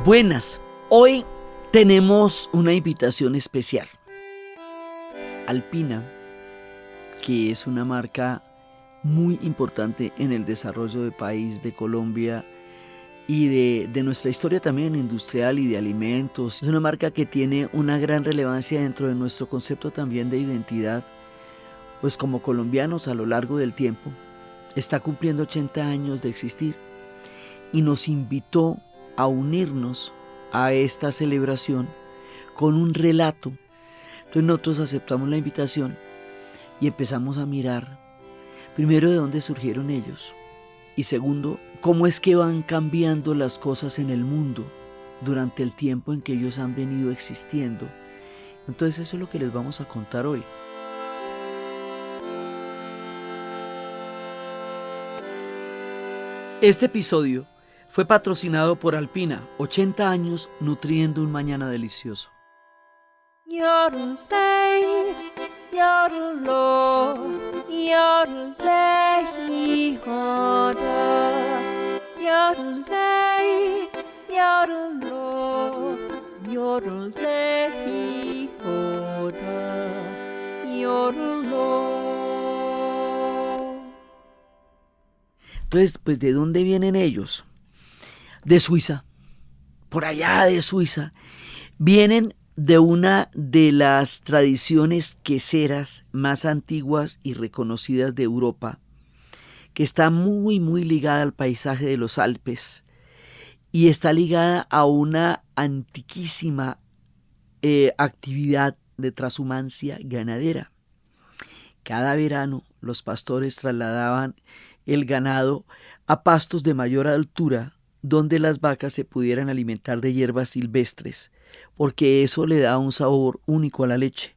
Buenas, hoy tenemos una invitación especial. Alpina, que es una marca muy importante en el desarrollo del país, de Colombia y de nuestra historia también industrial y de alimentos. Es una marca que tiene una gran relevancia dentro de nuestro concepto también de identidad, pues como colombianos a lo largo del tiempo. Está cumpliendo 80 años de existir y nos invitó a unirnos a esta celebración con un relato. Entonces nosotros aceptamos la invitación y empezamos a mirar, primero, de dónde surgieron ellos y segundo, cómo es que van cambiando las cosas en el mundo durante el tiempo en que ellos han venido existiendo. Entonces eso es lo que les vamos a contar hoy. Este episodio fue patrocinado por Alpina, 80 años nutriendo un mañana delicioso. Yodelay, yodelo, yodelay, yoda. Yodelay, yodelo, yodelay, yoda. Yodelo. Entonces, pues, ¿de dónde vienen ellos? De Suiza, por allá de Suiza. Vienen de una de las tradiciones queseras más antiguas y reconocidas de Europa, que está muy ligada al paisaje de los Alpes y está ligada a una antiquísima actividad de trashumancia ganadera. Cada verano los pastores trasladaban el ganado a pastos de mayor altura, donde las vacas se pudieran alimentar de hierbas silvestres, porque eso le da un sabor único a la leche.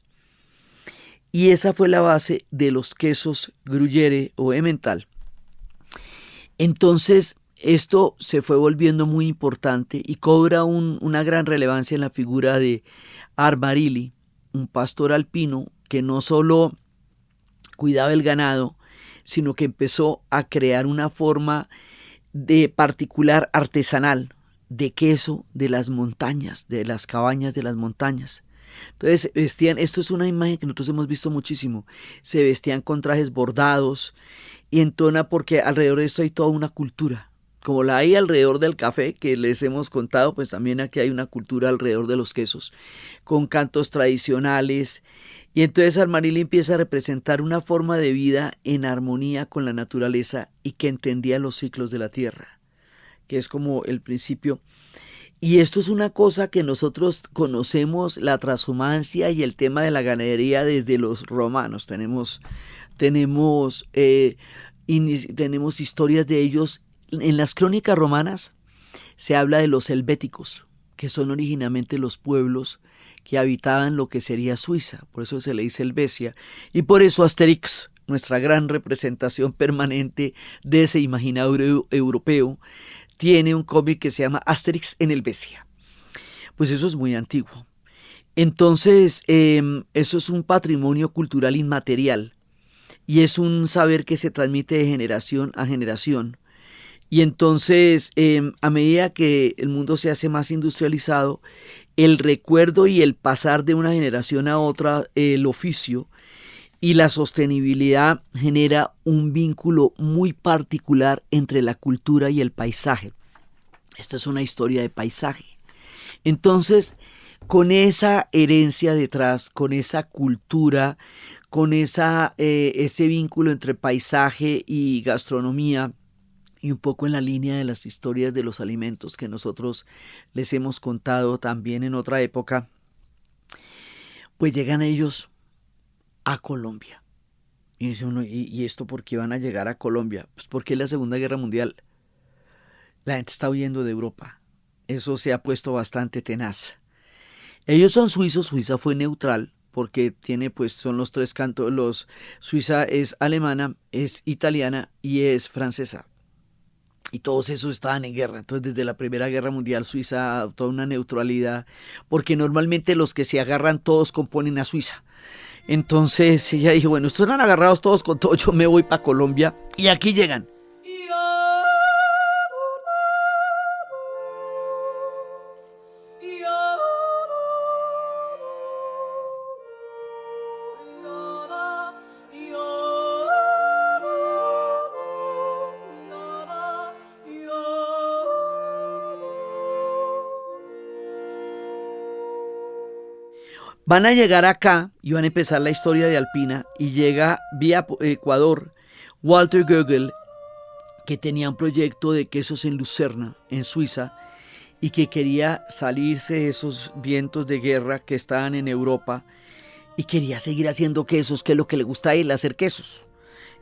Y esa fue la base de los quesos gruyere o emmental. Entonces, esto se fue volviendo muy importante y cobra una gran relevancia en la figura de Armarili, un pastor alpino que no solo cuidaba el ganado, sino que empezó a crear una forma de particular artesanal de queso de las montañas, de las cabañas de las montañas. Entonces vestían, esto es una imagen que nosotros hemos visto muchísimo, se vestían con trajes bordados y entona porque alrededor de esto hay toda una cultura, como la hay alrededor del café que les hemos contado, pues también aquí hay una cultura alrededor de los quesos, con cantos tradicionales. Y entonces Armarili empieza a representar una forma de vida en armonía con la naturaleza y que entendía los ciclos de la tierra, que es como el principio. Y esto es una cosa que nosotros conocemos, la transhumancia y el tema de la ganadería desde los romanos. Tenemos historias de ellos. En las crónicas romanas se habla de los helvéticos, que son originalmente los pueblos que habitaban lo que sería Suiza, por eso se le dice Helvecia, y por eso Asterix, nuestra gran representación permanente de ese imaginario europeo, tiene un cómic que se llama Asterix en Helvecia. Pues eso es muy antiguo. Entonces, eso es un patrimonio cultural inmaterial y es un saber que se transmite de generación a generación. Y entonces, a medida que el mundo se hace más industrializado, el recuerdo y el pasar de una generación a otra, el oficio y la sostenibilidad genera un vínculo muy particular entre la cultura y el paisaje. Esta es una historia de paisaje. Entonces, con esa herencia detrás, con esa cultura, con ese vínculo entre paisaje y gastronomía, y un poco en la línea de las historias de los alimentos que nosotros les hemos contado también en otra época, pues llegan ellos a Colombia. Y dice uno, ¿y esto por qué van a llegar a Colombia? Pues porque en la Segunda Guerra Mundial la gente está huyendo de Europa. Eso se ha puesto bastante tenaz. Ellos son suizos, Suiza fue neutral, porque tiene, pues, son los tres cantos, Suiza es alemana, es italiana y es francesa. Y todos esos estaban en guerra. Entonces, desde la Primera Guerra Mundial, Suiza adoptó una neutralidad, porque normalmente los que se agarran todos componen a Suiza. Entonces ella dijo, bueno, estos están agarrados todos con todo, yo me voy para Colombia. Y aquí llegan. Van a llegar acá y van a empezar la historia de Alpina y llega vía Ecuador Walter Gögel, que tenía un proyecto de quesos en Lucerna, en Suiza, y que quería salirse de esos vientos de guerra que estaban en Europa y quería seguir haciendo quesos, que es lo que le gusta a él, hacer quesos.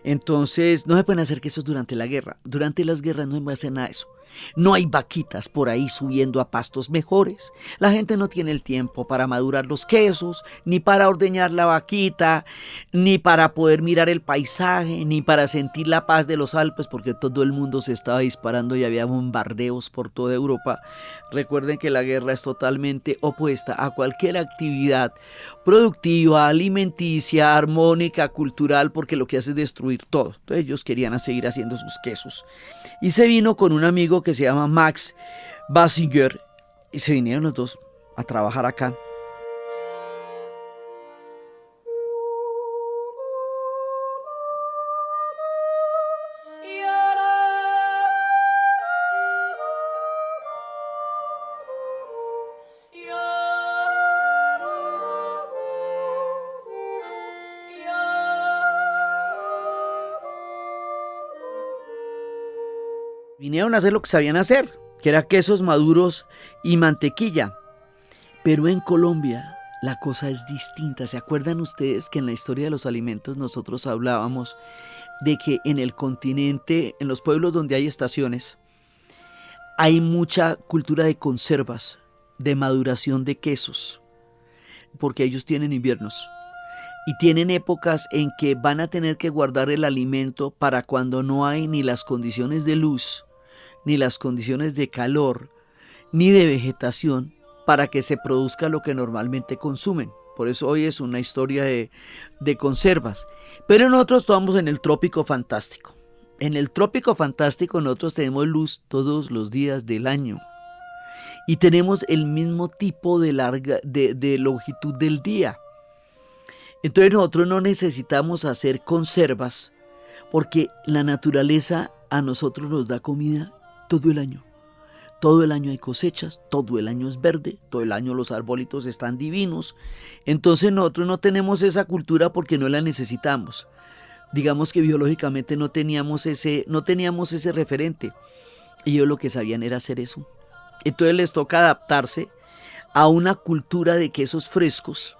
Entonces no se pueden hacer quesos durante la guerra. Durante las guerras no se puede hacer nada de eso. No hay vaquitas por ahí subiendo a pastos mejores. La gente no tiene el tiempo para madurar los quesos, ni para ordeñar la vaquita, ni para poder mirar el paisaje, ni para sentir la paz de los Alpes, porque todo el mundo se estaba disparando y había bombardeos por toda Europa. Recuerden que la guerra es totalmente opuesta a cualquier actividad productiva, alimenticia, armónica, cultural, porque lo que hace es destruir todo. Entonces ellos querían seguir haciendo sus quesos. Y se vino con un amigo que se llama Max Basinger y se vinieron los dos a trabajar acá. Vinieron a hacer lo que sabían hacer, que era quesos maduros y mantequilla. Pero en Colombia la cosa es distinta. ¿Se acuerdan ustedes que en la historia de los alimentos nosotros hablábamos de que en el continente, en los pueblos donde hay estaciones, hay mucha cultura de conservas, de maduración de quesos, porque ellos tienen inviernos y tienen épocas en que van a tener que guardar el alimento para cuando no hay ni las condiciones de luz, ni las condiciones de calor, ni de vegetación, para que se produzca lo que normalmente consumen. Por eso hoy es una historia de conservas. Pero nosotros estamos en el trópico fantástico. En el trópico fantástico nosotros tenemos luz todos los días del año. Y tenemos el mismo tipo de longitud del día. Entonces nosotros no necesitamos hacer conservas, porque la naturaleza a nosotros nos da comida todo el año. Todo el año hay cosechas, todo el año es verde, todo el año los arbolitos están divinos. Entonces nosotros no tenemos esa cultura porque no la necesitamos. Digamos que biológicamente no teníamos ese referente. Y ellos lo que sabían era hacer eso. Entonces les toca adaptarse a una cultura de quesos frescos,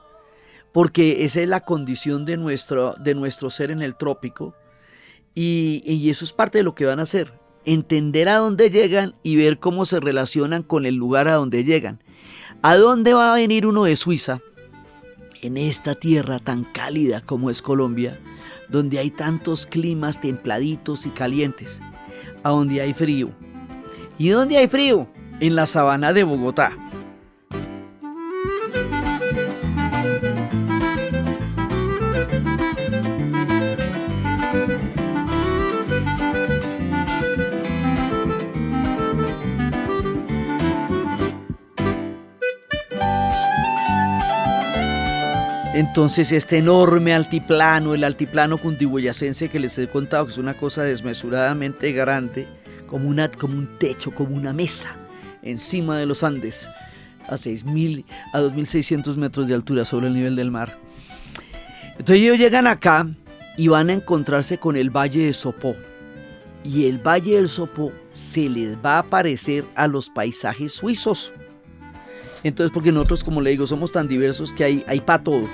porque esa es la condición de nuestro ser en el trópico. Y eso es parte de lo que van a hacer. Entender a dónde llegan y ver cómo se relacionan con el lugar a donde llegan. ¿A dónde va a venir uno de Suiza? En esta tierra tan cálida como es Colombia, donde hay tantos climas templaditos y calientes, a donde hay frío. ¿Y dónde hay frío? En la sabana de Bogotá. Entonces este enorme altiplano, el altiplano cundiboyacense que les he contado, que es una cosa desmesuradamente grande, como un techo, como una mesa, encima de los Andes, a 2.600 metros de altura sobre el nivel del mar. Entonces ellos llegan acá y van a encontrarse con el Valle de Sopó. Y el Valle del Sopó se les va a parecer a los paisajes suizos. Entonces, porque nosotros, como le digo, somos tan diversos que hay para todo.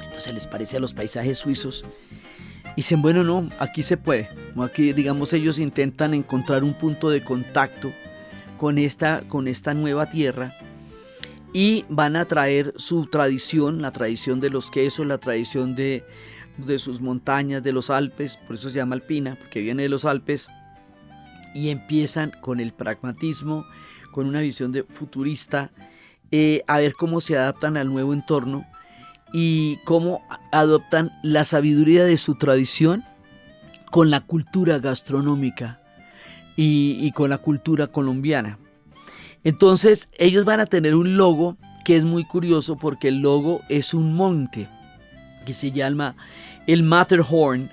Entonces les parece a los paisajes suizos. Y dicen, bueno, no, aquí se puede. Aquí, digamos, ellos intentan encontrar un punto de contacto con esta nueva tierra y van a traer su tradición, la tradición de los quesos, la tradición de sus montañas, de los Alpes, por eso se llama Alpina, porque viene de los Alpes, y empiezan con el pragmatismo, con una visión futurista, a ver cómo se adaptan al nuevo entorno y cómo adoptan la sabiduría de su tradición con la cultura gastronómica y con la cultura colombiana. Entonces ellos van a tener un logo que es muy curioso porque el logo es un monte que se llama el Matterhorn,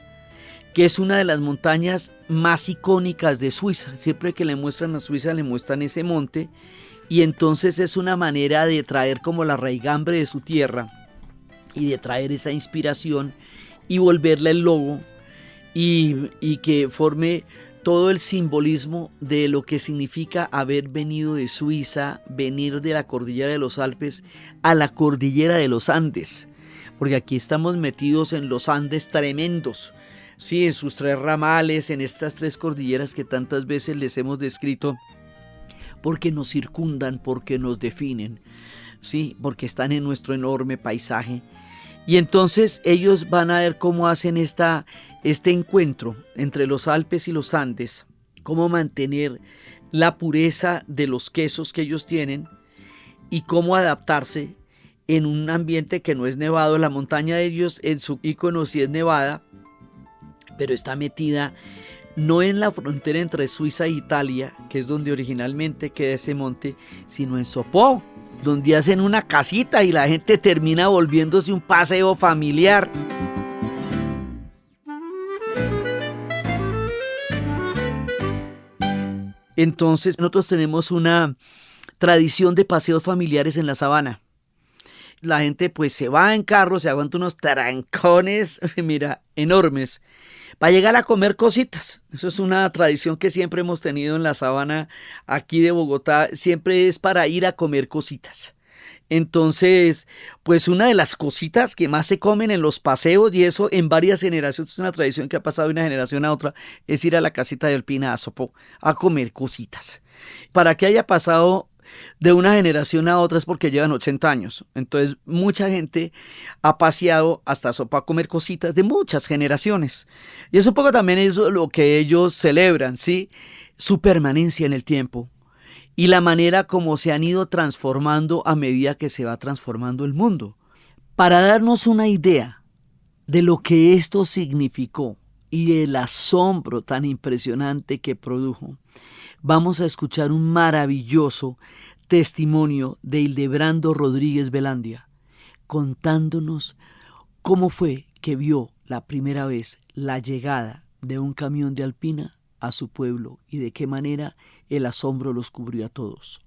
que es una de las montañas más icónicas de Suiza. Siempre que le muestran a Suiza le muestran ese monte, y entonces es una manera de traer como la raigambre de su tierra y de traer esa inspiración y volverle el logo y que forme todo el simbolismo de lo que significa haber venido de Suiza, venir de la cordillera de los Alpes a la cordillera de los Andes, porque aquí estamos metidos en los Andes tremendos, sí, en sus 3 ramales, en estas 3 cordilleras que tantas veces les hemos descrito, porque nos circundan, porque nos definen, sí, porque están en nuestro enorme paisaje. Y entonces ellos van a ver cómo hacen este encuentro entre los Alpes y los Andes, cómo mantener la pureza de los quesos que ellos tienen y cómo adaptarse en un ambiente que no es nevado. La montaña de ellos en su ícono sí es nevada, pero está metida no en la frontera entre Suiza e Italia, que es donde originalmente queda ese monte, sino en Sopó, donde hacen una casita y la gente termina volviéndose un paseo familiar. Entonces nosotros tenemos una tradición de paseos familiares en la sabana. La gente pues se va en carro, se aguanta unos trancones, mira, enormes, para llegar a comer cositas. Eso es una tradición que siempre hemos tenido en la sabana aquí de Bogotá, siempre es para ir a comer cositas. Entonces, pues una de las cositas que más se comen en los paseos, y eso en varias generaciones, es una tradición que ha pasado de una generación a otra, es ir a la casita de Alpina a Sopó a comer cositas. Para que haya pasado de una generación a otra es porque llevan 80 años. Entonces mucha gente ha paseado hasta Sopó a comer cositas de muchas generaciones. Y es un poco también eso lo que ellos celebran, ¿sí? Su permanencia en el tiempo y la manera como se han ido transformando a medida que se va transformando el mundo. Para darnos una idea de lo que esto significó y del asombro tan impresionante que produjo, vamos a escuchar un maravilloso testimonio de Hildebrando Rodríguez Velandia, contándonos cómo fue que vio la primera vez la llegada de un camión de Alpina a su pueblo y de qué manera el asombro los cubrió a todos.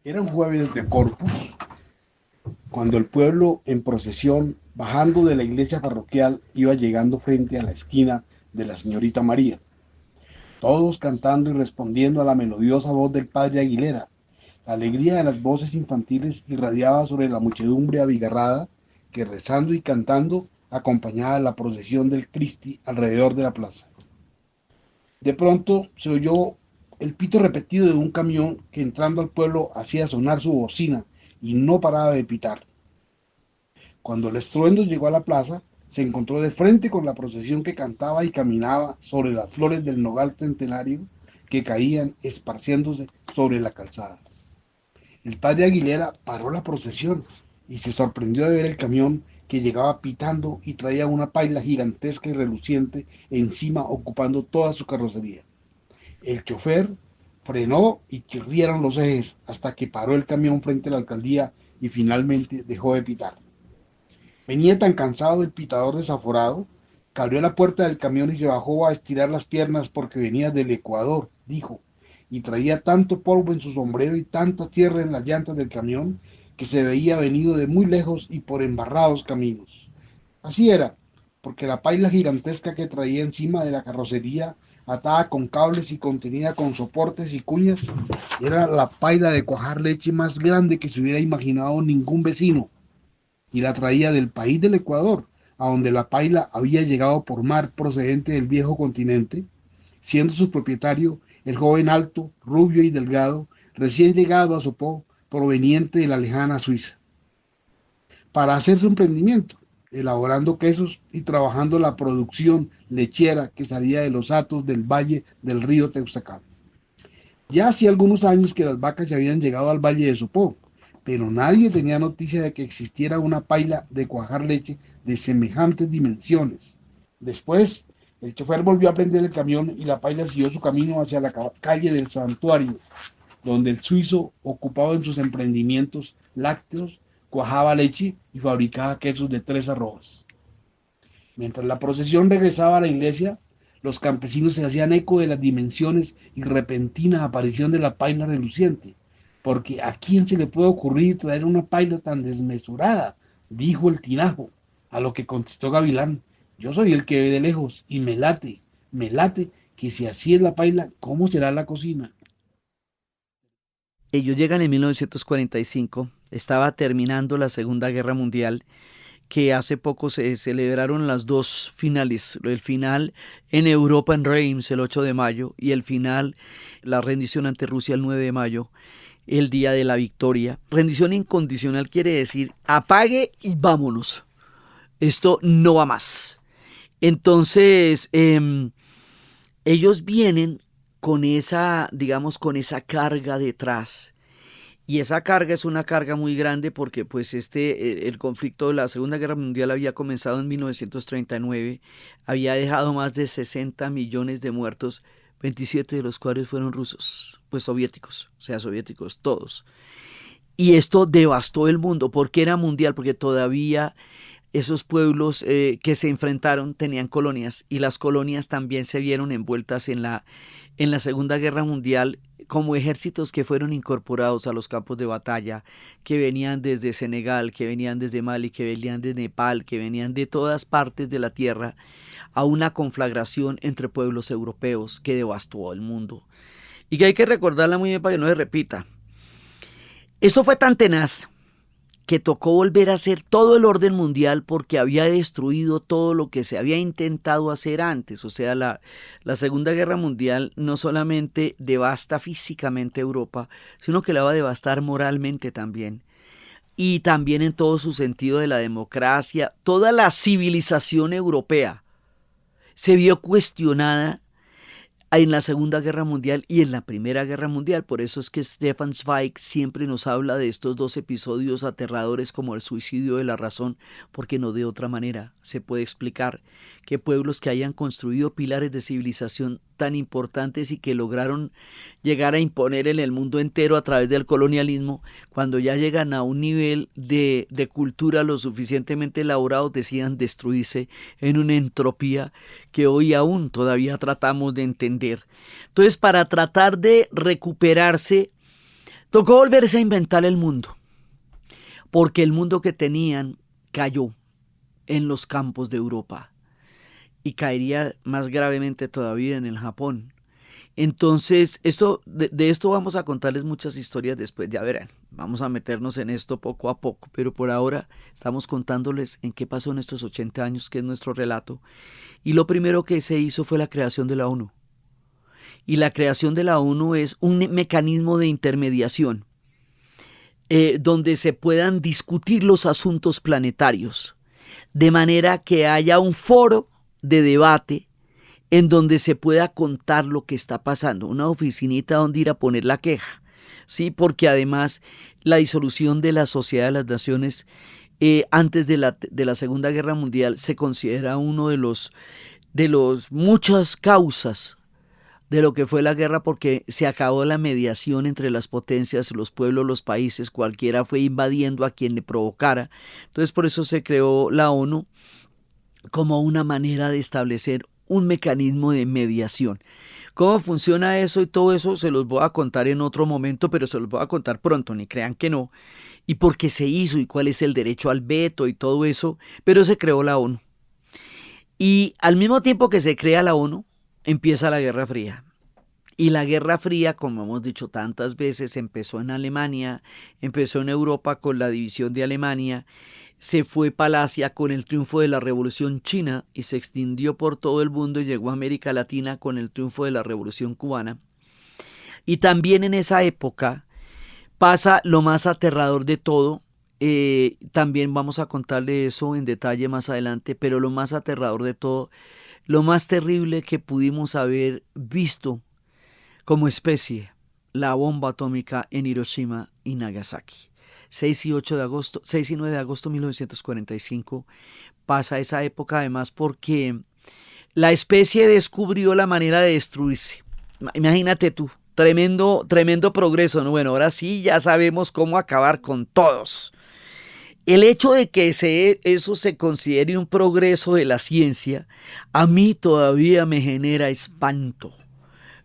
Era un jueves de Corpus, cuando el pueblo en procesión, bajando de la iglesia parroquial, iba llegando frente a la esquina de la Señorita María. Todos cantando y respondiendo a la melodiosa voz del padre Aguilera. La alegría de las voces infantiles irradiaba sobre la muchedumbre abigarrada que, rezando y cantando, acompañaba la procesión del Cristi alrededor de la plaza. De pronto se oyó el pito repetido de un camión que, entrando al pueblo, hacía sonar su bocina y no paraba de pitar. Cuando el estruendo llegó a la plaza, se encontró de frente con la procesión que cantaba y caminaba sobre las flores del nogal centenario que caían esparciéndose sobre la calzada. El padre Aguilera paró la procesión y se sorprendió de ver el camión que llegaba pitando y traía una paila gigantesca y reluciente encima, ocupando toda su carrocería. El chofer frenó y chirriaron los ejes hasta que paró el camión frente a la alcaldía y finalmente dejó de pitar. Venía tan cansado el pitador desaforado que abrió la puerta del camión y se bajó a estirar las piernas porque venía del Ecuador, dijo, y traía tanto polvo en su sombrero y tanta tierra en las llantas del camión que se veía venido de muy lejos y por embarrados caminos. Así era, porque la paila gigantesca que traía encima de la carrocería, atada con cables y contenida con soportes y cuñas, era la paila de cuajar leche más grande que se hubiera imaginado ningún vecino, y la traía del país del Ecuador, a donde la paila había llegado por mar procedente del viejo continente, siendo su propietario el joven alto, rubio y delgado, recién llegado a Sopó, proveniente de la lejana Suiza, para hacer su emprendimiento, elaborando quesos y trabajando la producción lechera que salía de los hatos del valle del río Teusacal. Ya hacía algunos años que las vacas ya habían llegado al valle de Sopó, pero nadie tenía noticia de que existiera una paila de cuajar leche de semejantes dimensiones. Después, El chofer volvió a prender el camión y la paila siguió su camino hacia la calle del Santuario, donde el suizo, ocupado en sus emprendimientos lácteos, cuajaba leche y fabricaba quesos de 3 arrobas. Mientras la procesión regresaba a la iglesia, los campesinos se hacían eco de las dimensiones y repentina aparición de la paila reluciente. Porque ¿a quién se le puede ocurrir traer una paila tan desmesurada? Dijo el tinajo, a lo que contestó Gavilán: yo soy el que ve de lejos y me late que si así es la paila, ¿cómo será la cocina? Ellos llegan en 1945, estaba terminando la Segunda Guerra Mundial, que hace poco se celebraron las dos finales, el final en Europa en Reims el 8 de mayo y el final, la rendición ante Rusia el 9 de mayo, el día de la victoria. Rendición incondicional quiere decir apague y vámonos, esto no va más. Entonces ellos vienen con esa, digamos, con esa carga detrás. Y esa carga es una carga muy grande porque pues el conflicto de la Segunda Guerra Mundial había comenzado en 1939, había dejado más de 60 millones de muertos, 27 de los cuales fueron rusos, pues soviéticos, o sea, soviéticos todos. Y esto devastó el mundo. ¿Por qué era mundial? Porque todavía esos pueblos que se enfrentaron tenían colonias y las colonias también se vieron envueltas en la Segunda Guerra Mundial como ejércitos que fueron incorporados a los campos de batalla, que venían desde Senegal, que venían desde Mali, que venían de Nepal, que venían de todas partes de la tierra, a una conflagración entre pueblos europeos que devastó el mundo. Y que hay que recordarla muy bien para que no se repita. Esto fue tan tenaz que tocó volver a hacer todo el orden mundial porque había destruido todo lo que se había intentado hacer antes. O sea, la Segunda Guerra Mundial no solamente devasta físicamente Europa, sino que la va a devastar moralmente también. Y también en todo su sentido de la democracia. Toda la civilización europea se vio cuestionada en la Segunda Guerra Mundial y en la Primera Guerra Mundial. Por eso es que Stefan Zweig siempre nos habla de estos dos episodios aterradores como el suicidio de la razón, porque no de otra manera se puede explicar que pueblos que hayan construido pilares de civilización tan importantes y que lograron llegar a imponer en el mundo entero a través del colonialismo, cuando ya llegan a un nivel de cultura lo suficientemente elaborado, decían destruirse en una entropía que hoy aún todavía tratamos de entender. Entonces, para tratar de recuperarse, tocó volverse a inventar el mundo, porque el mundo que tenían cayó en los campos de Europa y caería más gravemente todavía en el Japón. Entonces, de esto vamos a contarles muchas historias después, ya verán. Vamos a meternos en esto poco a poco, pero por ahora estamos contándoles en qué pasó en estos 80 años, que es nuestro relato. Y lo primero que se hizo fue la creación de la ONU. Y la creación de la ONU es un mecanismo de intermediación donde se puedan discutir los asuntos planetarios, de manera que haya un foro de debate en donde se pueda contar lo que está pasando, una oficinita donde ir a poner la queja, ¿sí? Porque además la disolución de la Sociedad de las Naciones antes de la Segunda Guerra Mundial se considera uno de los muchas causas de lo que fue la guerra, porque se acabó la mediación entre las potencias, los pueblos, los países, cualquiera fue invadiendo a quien le provocara. Entonces por eso se creó la ONU como una manera de establecer un mecanismo de mediación. ¿Cómo funciona eso? Y todo eso se los voy a contar en otro momento, pero se los voy a contar pronto, ni crean que no. Y por qué se hizo y cuál es el derecho al veto y todo eso, pero se creó la ONU. Y al mismo tiempo que se crea la ONU, empieza la Guerra Fría. Y la Guerra Fría, como hemos dicho tantas veces, empezó en Alemania, empezó en Europa con la división de Alemania, se fue para Asia con el triunfo de la Revolución China y se extendió por todo el mundo y llegó a América Latina con el triunfo de la Revolución Cubana. Y también en esa época pasa lo más aterrador de todo, también vamos a contarle eso en detalle más adelante, pero lo más aterrador de todo, lo más terrible que pudimos haber visto como especie, la bomba atómica en Hiroshima y Nagasaki. 6 y 9 de agosto de 1945 pasa esa época, además porque la especie descubrió la manera de destruirse. Imagínate tú, tremendo progreso, ¿no? Bueno, ahora sí ya sabemos cómo acabar con todos. El hecho de que eso se considere un progreso de la ciencia, a mí todavía me genera espanto.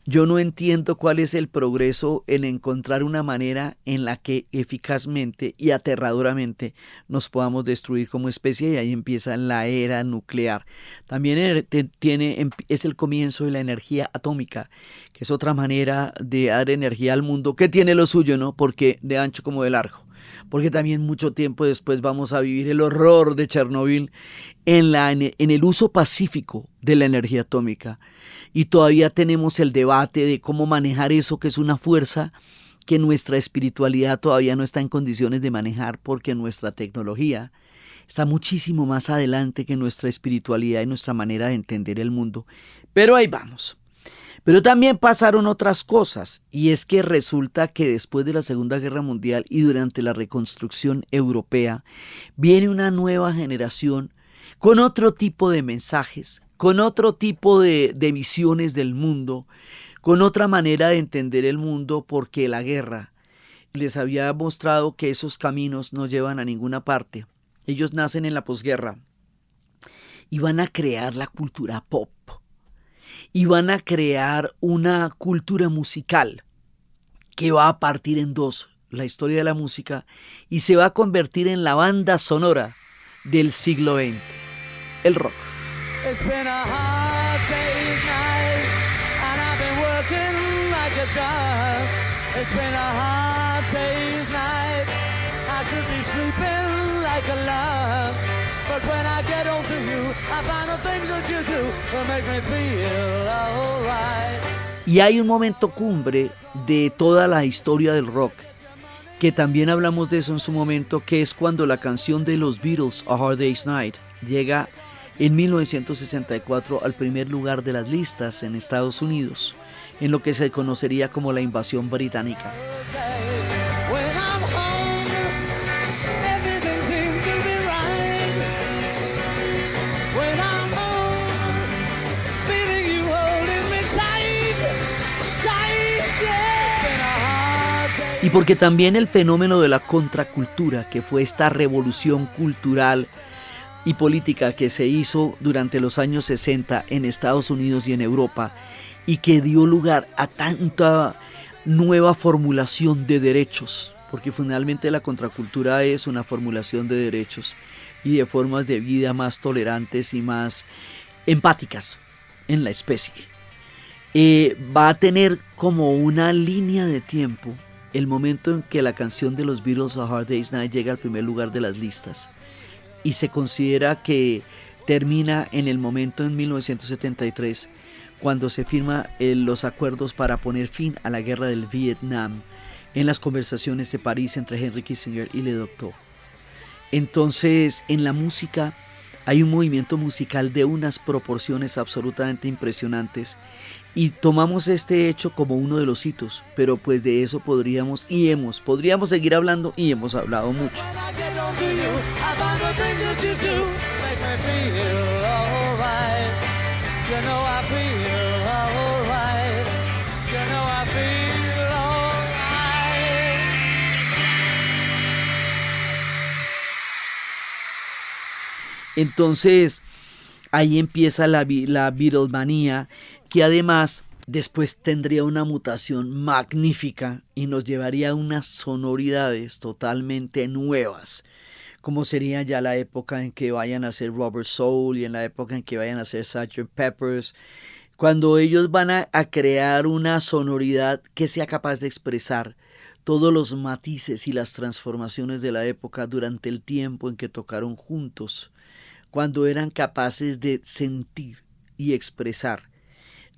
Yo no entiendo cuál es el progreso en encontrar una manera en la que eficazmente y aterradoramente nos podamos destruir como especie, y ahí empieza la era nuclear. También es el comienzo de la energía atómica, que es otra manera de dar energía al mundo, que tiene lo suyo, ¿no? Porque de ancho como de largo. Porque también mucho tiempo después vamos a vivir el horror de Chernobyl en el uso pacífico de la energía atómica. Y todavía tenemos el debate de cómo manejar eso, que es una fuerza que nuestra espiritualidad todavía no está en condiciones de manejar, porque nuestra tecnología está muchísimo más adelante que nuestra espiritualidad y nuestra manera de entender el mundo. Pero ahí vamos. Pero también pasaron otras cosas, y es que resulta que después de la Segunda Guerra Mundial y durante la reconstrucción europea, viene una nueva generación con otro tipo de mensajes, con otro tipo de visiones del mundo, con otra manera de entender el mundo, porque la guerra les había mostrado que esos caminos no llevan a ninguna parte. Ellos nacen en la posguerra y van a crear la cultura pop. Y van a crear una cultura musical que va a partir en dos, la historia de la música, y se va a convertir en la banda sonora del siglo XX, el rock. It's been a hard day's night, and I've been working like a dog. It's been a hard day's night, I should be sleeping like a log. But when I get home to you, I find the things that you do will make me feel alright. Y hay un momento cumbre de toda la historia del rock, que también hablamos de eso en su momento, que es cuando la canción de los Beatles, A Hard Day's Night, llega en 1964 al primer lugar de las listas en Estados Unidos, en lo que se conocería como la invasión británica. Y porque también el fenómeno de la contracultura, que fue esta revolución cultural y política que se hizo durante los años 60 en Estados Unidos y en Europa, y que dio lugar a tanta nueva formulación de derechos, porque finalmente la contracultura es una formulación de derechos y de formas de vida más tolerantes y más empáticas en la especie. Va a tener como una línea de tiempo el momento en que la canción de los Beatles, A Hard Day's Night, llega al primer lugar de las listas, y se considera que termina en el momento en 1973, cuando se firman los acuerdos para poner fin a la guerra del Vietnam en las conversaciones de París entre Henry Kissinger y Le Docteur. Entonces, en la música hay un movimiento musical de unas proporciones absolutamente impresionantes, y tomamos este hecho como uno de los hitos, pero pues de eso podríamos seguir hablando, y hemos hablado mucho. Entonces ahí empieza la Beatlemanía, que además después tendría una mutación magnífica y nos llevaría a unas sonoridades totalmente nuevas, como sería ya la época en que vayan a ser Rubber Soul y en la época en que vayan a ser Sgt. Peppers, cuando ellos van a crear una sonoridad que sea capaz de expresar todos los matices y las transformaciones de la época durante el tiempo en que tocaron juntos, cuando eran capaces de sentir y expresar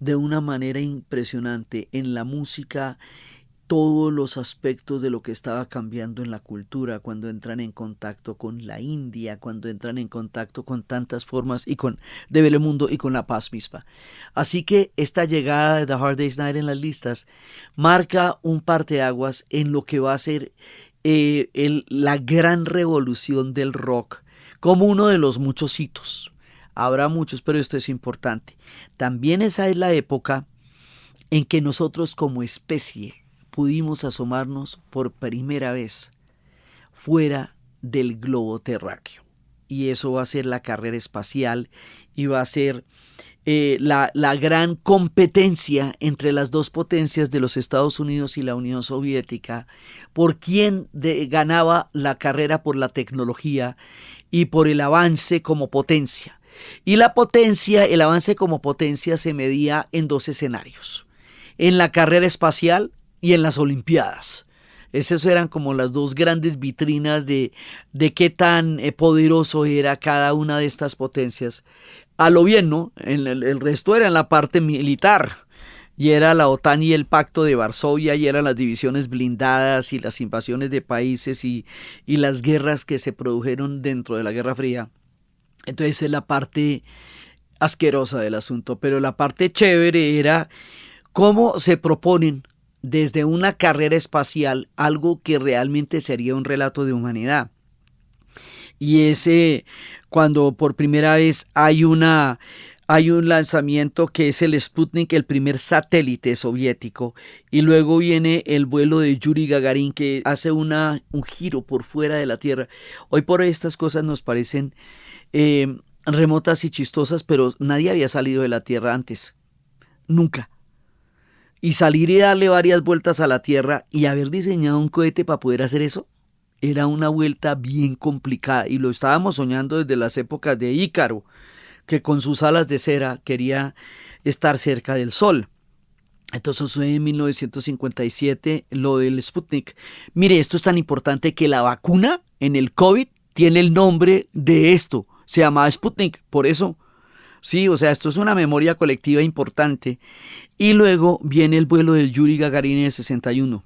de una manera impresionante en la música todos los aspectos de lo que estaba cambiando en la cultura, cuando entran en contacto con la India, cuando entran en contacto con tantas formas de ver el mundo y con la paz misma. Así que esta llegada de The Hard Day's Night en las listas marca un parteaguas en lo que va a ser la gran revolución del rock, como uno de los muchos hitos. Habrá muchos, pero esto es importante. También esa es la época en que nosotros como especie pudimos asomarnos por primera vez fuera del globo terráqueo. Y eso va a ser la carrera espacial y va a ser la gran competencia entre las dos potencias de los Estados Unidos y la Unión Soviética por quién ganaba la carrera por la tecnología y por el avance como potencia. Y el avance como potencia se medía en dos escenarios, en la carrera espacial y en las Olimpiadas. Esas eran como las dos grandes vitrinas de qué tan poderoso era cada una de estas potencias. A lo bien, ¿no? El resto era en la parte militar, y era la OTAN y el Pacto de Varsovia, y eran las divisiones blindadas y las invasiones de países y las guerras que se produjeron dentro de la Guerra Fría. Entonces es la parte asquerosa del asunto, pero la parte chévere era cómo se proponen desde una carrera espacial algo que realmente sería un relato de humanidad. Y ese cuando por primera vez hay un lanzamiento que es el Sputnik, el primer satélite soviético, y luego viene el vuelo de Yuri Gagarin, que hace un giro por fuera de la Tierra. Hoy por hoy estas cosas nos parecen remotas y chistosas, pero nadie había salido de la Tierra antes, nunca. Y salir y darle varias vueltas a la Tierra y haber diseñado un cohete para poder hacer eso, era una vuelta bien complicada, y lo estábamos soñando desde las épocas de Ícaro, que con sus alas de cera quería estar cerca del Sol. Entonces fue en 1957 lo del Sputnik. Mire, esto es tan importante que la vacuna en el COVID tiene el nombre de esto, se llamaba Sputnik, por eso. Sí, o sea, esto es una memoria colectiva importante. Y luego viene el vuelo del Yuri Gagarin en el 61.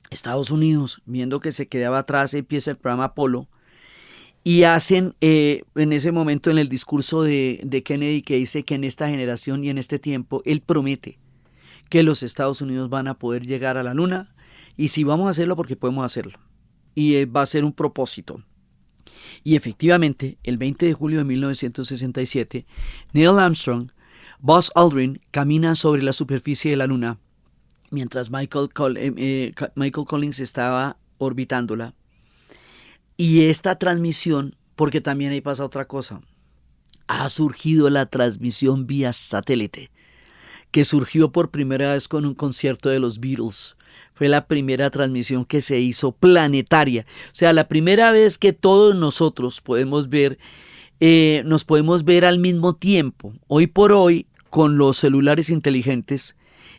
Estados Unidos, viendo que se quedaba atrás, empieza el programa Apolo, y hacen en ese momento, en el discurso de Kennedy, que dice que en esta generación y en este tiempo él promete que los Estados Unidos van a poder llegar a la Luna, y si vamos a hacerlo, porque podemos hacerlo, y va a ser un propósito. Y efectivamente, el 20 de julio de 1967, Neil Armstrong, Buzz Aldrin caminan sobre la superficie de la Luna, mientras Michael Collins estaba orbitándola. Y esta transmisión, porque también ahí pasa otra cosa, ha surgido la transmisión vía satélite, que surgió por primera vez con un concierto de los Beatles. Fue la primera transmisión que se hizo planetaria. O sea, la primera vez que todos nosotros podemos ver, nos podemos ver al mismo tiempo. Hoy por hoy, con los celulares inteligentes,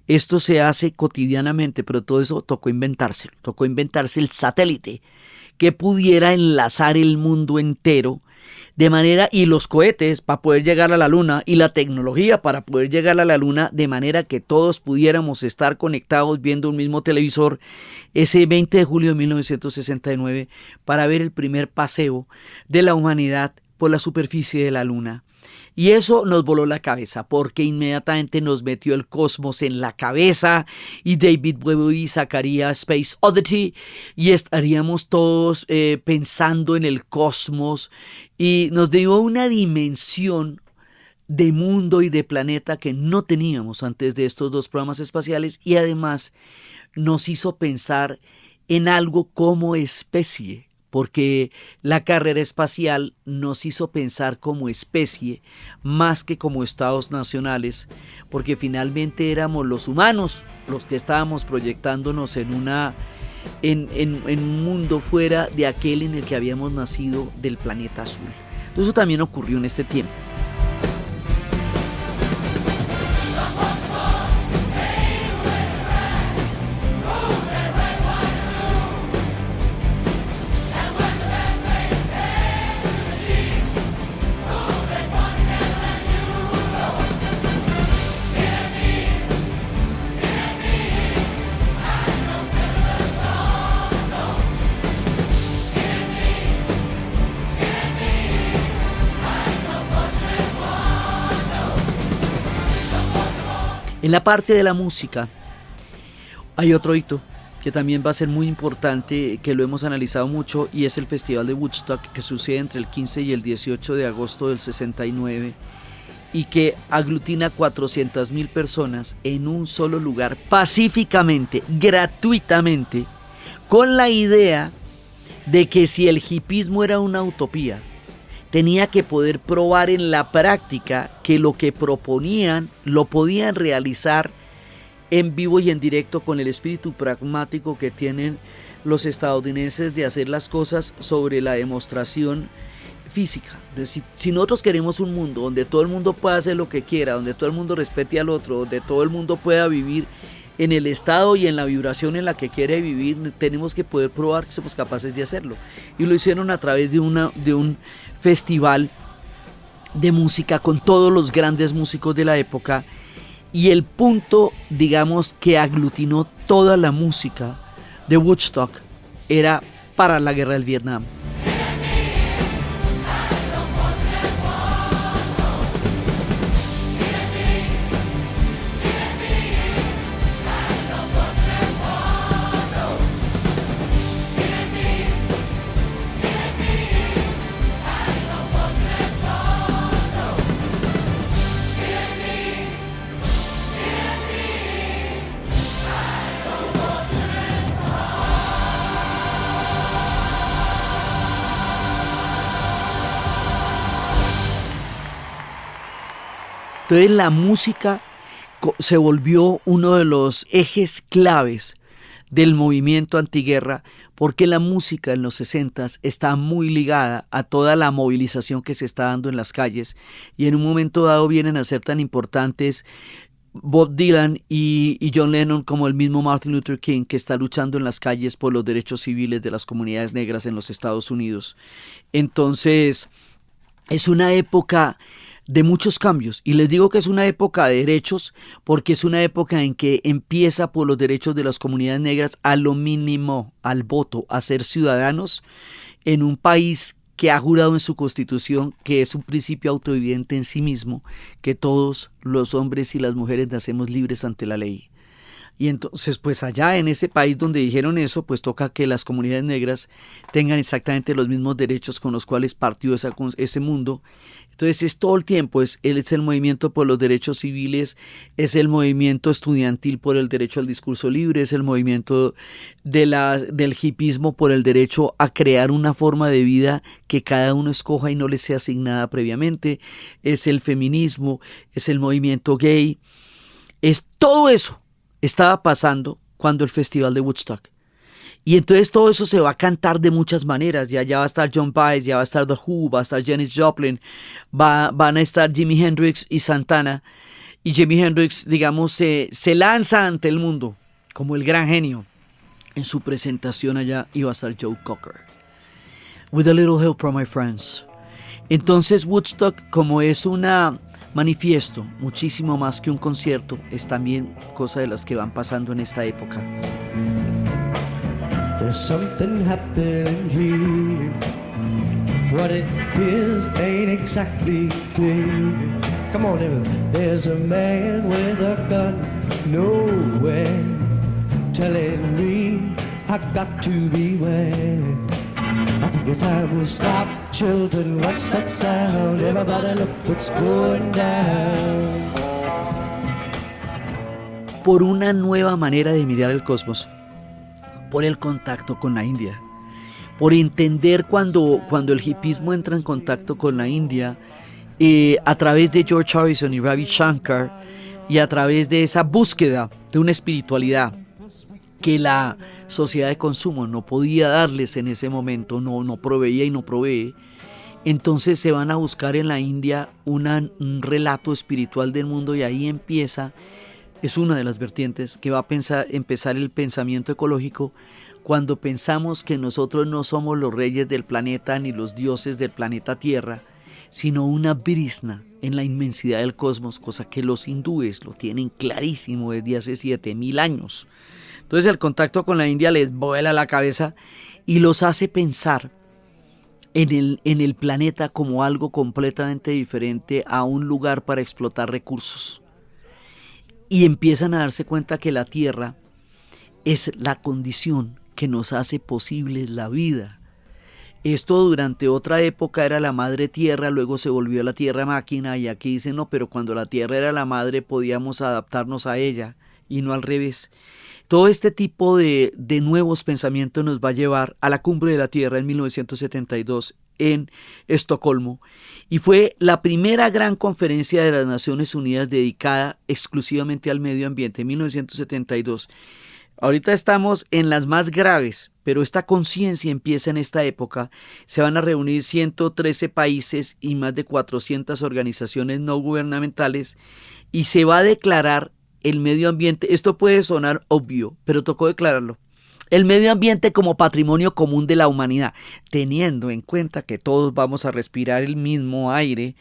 esto se hace cotidianamente, pero todo eso tocó inventarse el satélite que pudiera enlazar el mundo entero de manera, y los cohetes para poder llegar a la Luna, y la tecnología para poder llegar a la Luna, de manera que todos pudiéramos estar conectados viendo un mismo televisor ese 20 de julio de 1969 para ver el primer paseo de la humanidad por la superficie de la Luna. Y eso nos voló la cabeza, porque inmediatamente nos metió el cosmos en la cabeza, y David Bowie sacaría Space Oddity, y estaríamos todos pensando en el cosmos, y nos dio una dimensión de mundo y de planeta que no teníamos antes de estos dos programas espaciales, y además nos hizo pensar en algo como especie, porque la carrera espacial nos hizo pensar como especie más que como estados nacionales, porque finalmente éramos los humanos los que estábamos proyectándonos en un mundo fuera de aquel en el que habíamos nacido, del planeta azul. Entonces, eso también ocurrió en este tiempo. En la parte de la música hay otro hito que también va a ser muy importante, que lo hemos analizado mucho, y es el Festival de Woodstock, que sucede entre el 15 y el 18 de agosto del 69, y que aglutina 400.000 personas en un solo lugar, pacíficamente, gratuitamente, con la idea de que si el hipismo era una utopía, tenía que poder probar en la práctica que lo que proponían lo podían realizar en vivo y en directo, con el espíritu pragmático que tienen los estadounidenses de hacer las cosas sobre la demostración física. Si nosotros queremos un mundo donde todo el mundo pueda hacer lo que quiera, donde todo el mundo respete al otro, donde todo el mundo pueda vivir en el estado y en la vibración en la que quiere vivir, tenemos que poder probar que somos capaces de hacerlo. Y lo hicieron a través de un festival de música con todos los grandes músicos de la época, y el punto, digamos, que aglutinó toda la música de Woodstock era para la guerra del Vietnam. Entonces la música se volvió uno de los ejes claves del movimiento antiguerra, porque la música en los 60s está muy ligada a toda la movilización que se está dando en las calles, y en un momento dado vienen a ser tan importantes Bob Dylan y John Lennon como el mismo Martin Luther King, que está luchando en las calles por los derechos civiles de las comunidades negras en los Estados Unidos. Entonces es una época de muchos cambios, y les digo que es una época de derechos porque es una época en que empieza por los derechos de las comunidades negras, a lo mínimo al voto, a ser ciudadanos en un país que ha jurado en su constitución, que es un principio autoevidente en sí mismo, que todos los hombres y las mujeres nacemos libres ante la ley. Y entonces, pues allá en ese país donde dijeron eso, pues toca que las comunidades negras tengan exactamente los mismos derechos con los cuales partió ese mundo. Entonces es todo el tiempo, es el movimiento por los derechos civiles, es el movimiento estudiantil por el derecho al discurso libre, es el movimiento del hipismo por el derecho a crear una forma de vida que cada uno escoja y no le sea asignada previamente, es el feminismo, es el movimiento gay, es todo eso. Estaba pasando cuando el Festival de Woodstock. Y entonces todo eso se va a cantar de muchas maneras. Ya va a estar John Baez, ya va a estar The Who, va a estar Janis Joplin, van a estar Jimi Hendrix y Santana. Y Jimi Hendrix, digamos, se lanza ante el mundo como el gran genio. En su presentación allá iba a estar Joe Cocker. With a little help from my friends. Entonces Woodstock, como es una manifiesto, muchísimo más que un concierto, es también cosa de las que van pasando en esta época. There's something happening here. What it is ain't exactly clear. Come on, everyone. There's a man with a gun nowhere, telling me I got to beware. I think it's time we stop, children, what's that sound? Everybody look what's going down. Por una nueva manera de mirar el cosmos, por el contacto con la India, por entender cuando el hipismo entra en contacto con la India, a través de George Harrison y Ravi Shankar, y a través de esa búsqueda de una espiritualidad que la sociedad de consumo no podía darles en ese momento, no proveía y no provee. Entonces se van a buscar en la India un relato espiritual del mundo, y ahí es una de las vertientes que va a empezar el pensamiento ecológico, cuando pensamos que nosotros no somos los reyes del planeta ni los dioses del planeta Tierra, sino una brisna en la inmensidad del cosmos, cosa que los hindúes lo tienen clarísimo desde hace 7.000 años. Entonces el contacto con la India les vuela la cabeza y los hace pensar en el planeta como algo completamente diferente a un lugar para explotar recursos. Y empiezan a darse cuenta que la Tierra es la condición que nos hace posible la vida. Esto durante otra época era la madre tierra, luego se volvió la tierra máquina, y aquí dicen no, pero cuando la tierra era la madre podíamos adaptarnos a ella y no al revés. Todo este tipo de nuevos pensamientos nos va a llevar a la Cumbre de la Tierra en 1972 en Estocolmo, y fue la primera gran conferencia de las Naciones Unidas dedicada exclusivamente al medio ambiente en 1972. Ahorita estamos en las más graves, pero esta conciencia empieza en esta época. Se van a reunir 113 países y más de 400 organizaciones no gubernamentales, y se va a declarar el medio ambiente. Esto puede sonar obvio, pero tocó declararlo. El medio ambiente como patrimonio común de la humanidad, teniendo en cuenta que todos vamos a respirar el mismo aire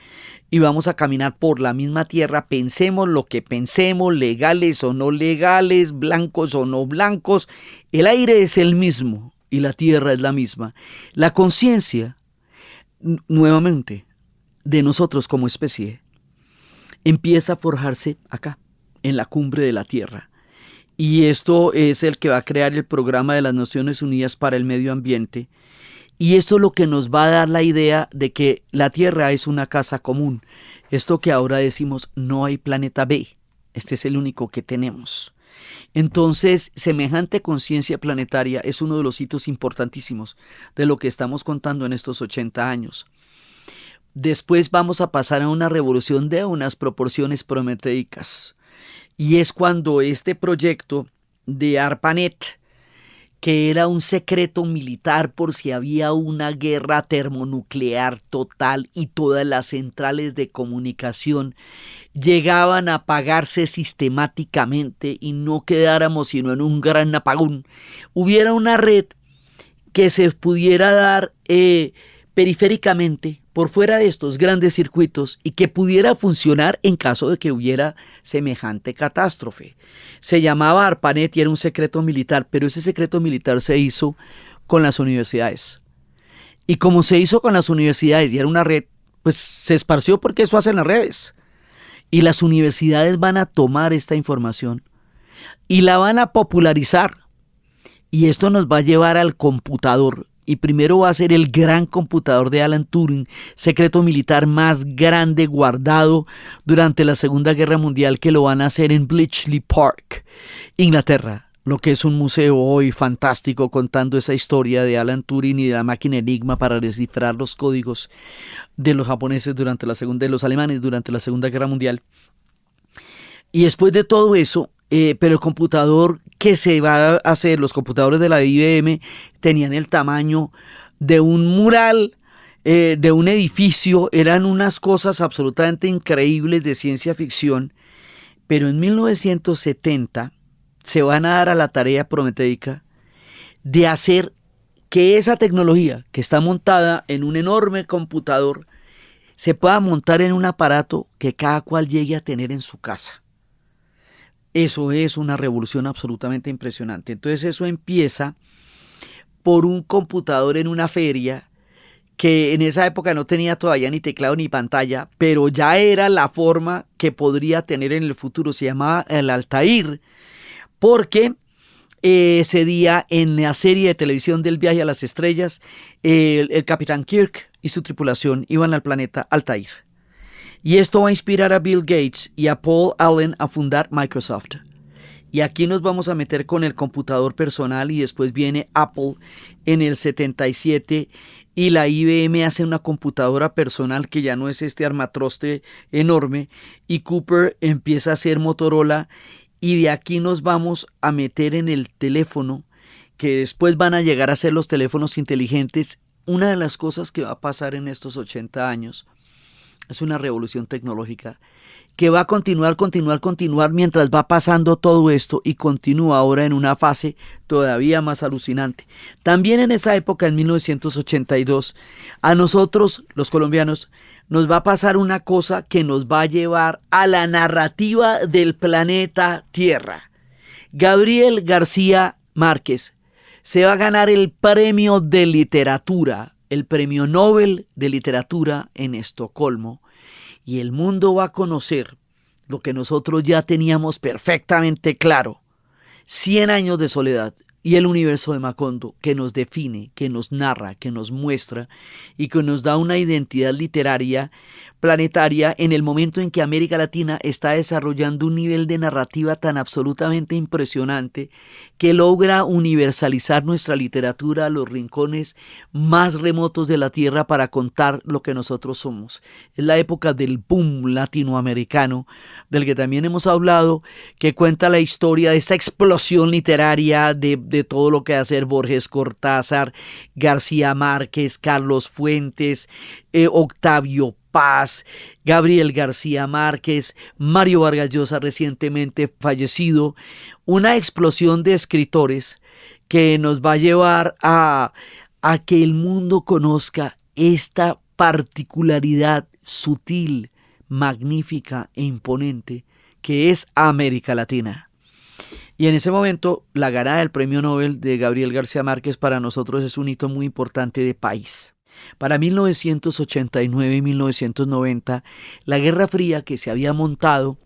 y vamos a caminar por la misma tierra, pensemos lo que pensemos, legales o no legales, blancos o no blancos, el aire es el mismo y la tierra es la misma. La conciencia, nuevamente, de nosotros como especie, empieza a forjarse acá, en la Cumbre de la Tierra. Y esto es el que va a crear el programa de las Naciones Unidas para el Medio Ambiente. Y esto es lo que nos va a dar la idea de que la Tierra es una casa común. Esto que ahora decimos, no hay planeta B, este es el único que tenemos. Entonces, semejante conciencia planetaria es uno de los hitos importantísimos de lo que estamos contando en estos 80 años. Después vamos a pasar a una revolución de unas proporciones prometeicas. Y es cuando este proyecto de ARPANET, que era un secreto militar por si había una guerra termonuclear total y todas las centrales de comunicación llegaban a apagarse sistemáticamente y no quedáramos sino en un gran apagón, hubiera una red que se pudiera dar periféricamente por fuera de estos grandes circuitos y que pudiera funcionar en caso de que hubiera semejante catástrofe. Se llamaba ARPANET y era un secreto militar, pero ese secreto militar se hizo con las universidades. Y como se hizo con las universidades y era una red, pues se esparció porque eso hacen las redes. Y las universidades van a tomar esta información y la van a popularizar. Y esto nos va a llevar al computador. Y primero va a ser el gran computador de Alan Turing, secreto militar más grande guardado durante la Segunda Guerra Mundial, que lo van a hacer en Bletchley Park, Inglaterra, lo que es un museo hoy fantástico contando esa historia de Alan Turing y de la máquina Enigma para descifrar los códigos de los japoneses durante la Segunda, de los alemanes durante la Segunda Guerra Mundial. Y después de todo eso, pero el computador que se va a hacer, los computadores de la IBM tenían el tamaño de un mural, de un edificio, eran unas cosas absolutamente increíbles de ciencia ficción, pero en 1970 se van a dar a la tarea prometeica de hacer que esa tecnología que está montada en un enorme computador se pueda montar en un aparato que cada cual llegue a tener en su casa. Eso es una revolución absolutamente impresionante. Entonces eso empieza por un computador en una feria que en esa época no tenía todavía ni teclado ni pantalla, pero ya era la forma que podría tener en el futuro. Se llamaba el Altair, porque ese día en la serie de televisión del viaje a las estrellas, el capitán Kirk y su tripulación iban al planeta Altair. Y esto va a inspirar a Bill Gates y a Paul Allen a fundar Microsoft. Y aquí nos vamos a meter con el computador personal y después viene Apple en el 77 y la IBM hace una computadora personal que ya no es este armatroste enorme y Cooper empieza a hacer Motorola y de aquí nos vamos a meter en el teléfono que después van a llegar a ser los teléfonos inteligentes. Una de las cosas que va a pasar en estos 80 años es una revolución tecnológica que va a continuar mientras va pasando todo esto y continúa ahora en una fase todavía más alucinante. También en esa época, en 1982, a nosotros, los colombianos, nos va a pasar una cosa que nos va a llevar a la narrativa del planeta Tierra. Gabriel García Márquez se va a ganar el premio de literatura, el premio Nobel de literatura en Estocolmo, y el mundo va a conocer lo que nosotros ya teníamos perfectamente claro, 100 años de soledad y el universo de Macondo, que nos define, que nos narra, que nos muestra y que nos da una identidad literaria planetaria en el momento en que América Latina está desarrollando un nivel de narrativa tan absolutamente impresionante que logra universalizar nuestra literatura a los rincones más remotos de la tierra para contar lo que nosotros somos. Es la época del boom latinoamericano, del que también hemos hablado, que cuenta la historia de esta explosión literaria de todo lo que hace Borges, Cortázar, García Márquez, Carlos Fuentes, Octavio Paz, Gabriel García Márquez, Mario Vargas Llosa recientemente fallecido, una explosión de escritores que nos va a llevar a que el mundo conozca esta particularidad sutil, magnífica e imponente que es América Latina. Y en ese momento, la ganada del Premio Nobel de Gabriel García Márquez para nosotros es un hito muy importante de país. Para 1989 y 1990, la Guerra Fría que se había montado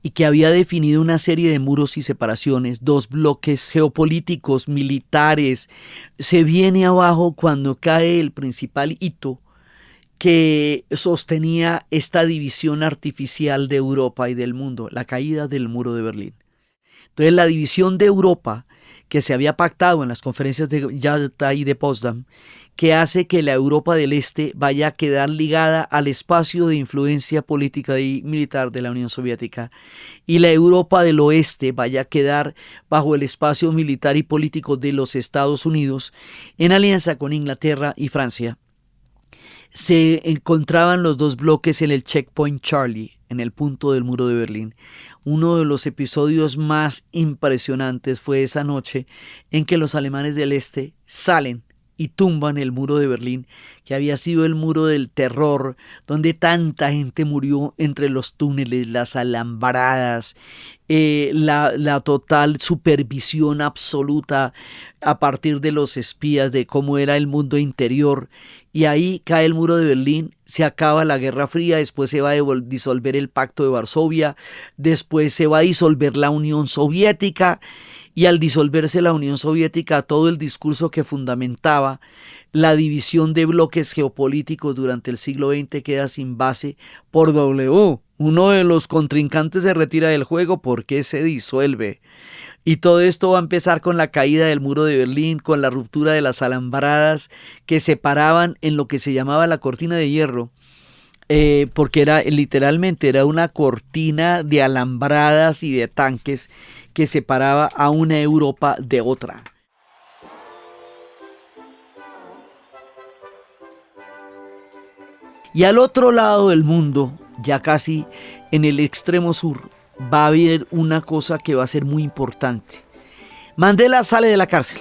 y que había definido una serie de muros y separaciones, dos bloques geopolíticos, militares, se viene abajo cuando cae el principal hito que sostenía esta división artificial de Europa y del mundo, la caída del muro de Berlín. Entonces la división de Europa que se había pactado en las conferencias de Yalta y de Potsdam, que hace que la Europa del Este vaya a quedar ligada al espacio de influencia política y militar de la Unión Soviética, y la Europa del Oeste vaya a quedar bajo el espacio militar y político de los Estados Unidos, en alianza con Inglaterra y Francia. Se encontraban los dos bloques en el Checkpoint Charlie, en el punto del muro de Berlín. Uno de los episodios más impresionantes fue esa noche en que los alemanes del este salen y tumban el muro de Berlín, que había sido el muro del terror, donde tanta gente murió entre los túneles, las alambradas, la total supervisión absoluta a partir de los espías de cómo era el mundo interior. Y ahí cae el muro de Berlín, se acaba la Guerra Fría, después se va a disolver el Pacto de Varsovia, después se va a disolver la Unión Soviética, y al disolverse la Unión Soviética, todo el discurso que fundamentaba la división de bloques geopolíticos durante el siglo XX queda sin base por W. Uno de los contrincantes se retira del juego porque se disuelve. Y todo esto va a empezar con la caída del muro de Berlín, con la ruptura de las alambradas que separaban en lo que se llamaba la cortina de hierro, porque literalmente era una cortina de alambradas y de tanques que separaba a una Europa de otra. Y al otro lado del mundo, ya casi en el extremo sur, va a haber una cosa que va a ser muy importante. Mandela sale de la cárcel.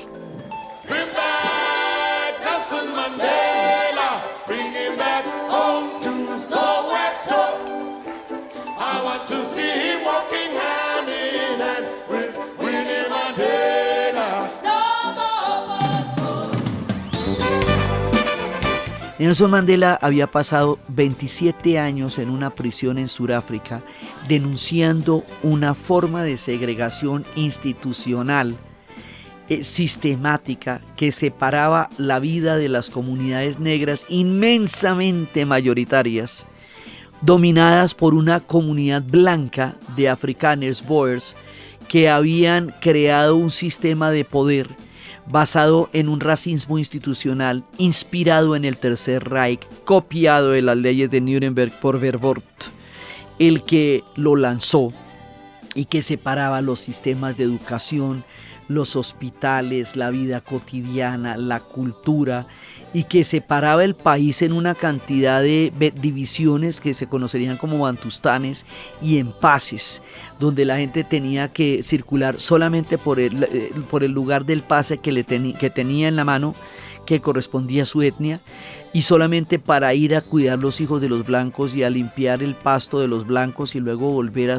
Nelson Mandela había pasado 27 años en una prisión en Sudáfrica denunciando una forma de segregación institucional sistemática que separaba la vida de las comunidades negras inmensamente mayoritarias, dominadas por una comunidad blanca de Afrikaners Boers que habían creado un sistema de poder basado en un racismo institucional inspirado en el Tercer Reich, copiado de las leyes de Nuremberg por Verwoerd, el que lo lanzó y que separaba los sistemas de educación, los hospitales, la vida cotidiana, la cultura, y que separaba el país en una cantidad de divisiones que se conocerían como bantustanes y empases, donde la gente tenía que circular solamente por el lugar del pase que tenía en la mano, que correspondía a su etnia, y solamente para ir a cuidar los hijos de los blancos y a limpiar el pasto de los blancos y luego volver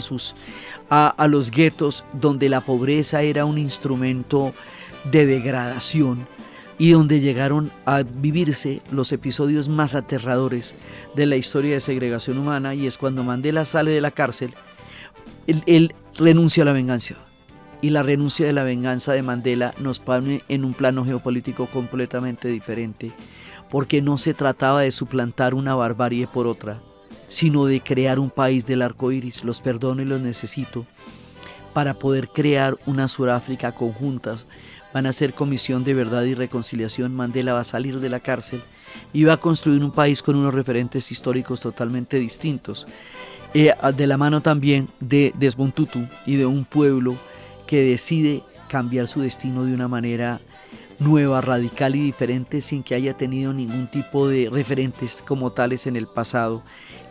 a los guetos, donde la pobreza era un instrumento de degradación y donde llegaron a vivirse los episodios más aterradores de la historia de segregación humana. Y es cuando Mandela sale de la cárcel, él renuncia a la venganza y la renuncia de la venganza de Mandela nos pone en un plano geopolítico completamente diferente, porque no se trataba de suplantar una barbarie por otra, sino de crear un país del arco iris. Los perdono y los necesito para poder crear una Sudáfrica conjunta. Van a hacer comisión de verdad y reconciliación. Mandela va a salir de la cárcel y va a construir un país con unos referentes históricos totalmente distintos, de la mano también de Desmond Tutu y de un pueblo que decide cambiar su destino de una manera nueva, radical y diferente, sin que haya tenido ningún tipo de referentes como tales en el pasado,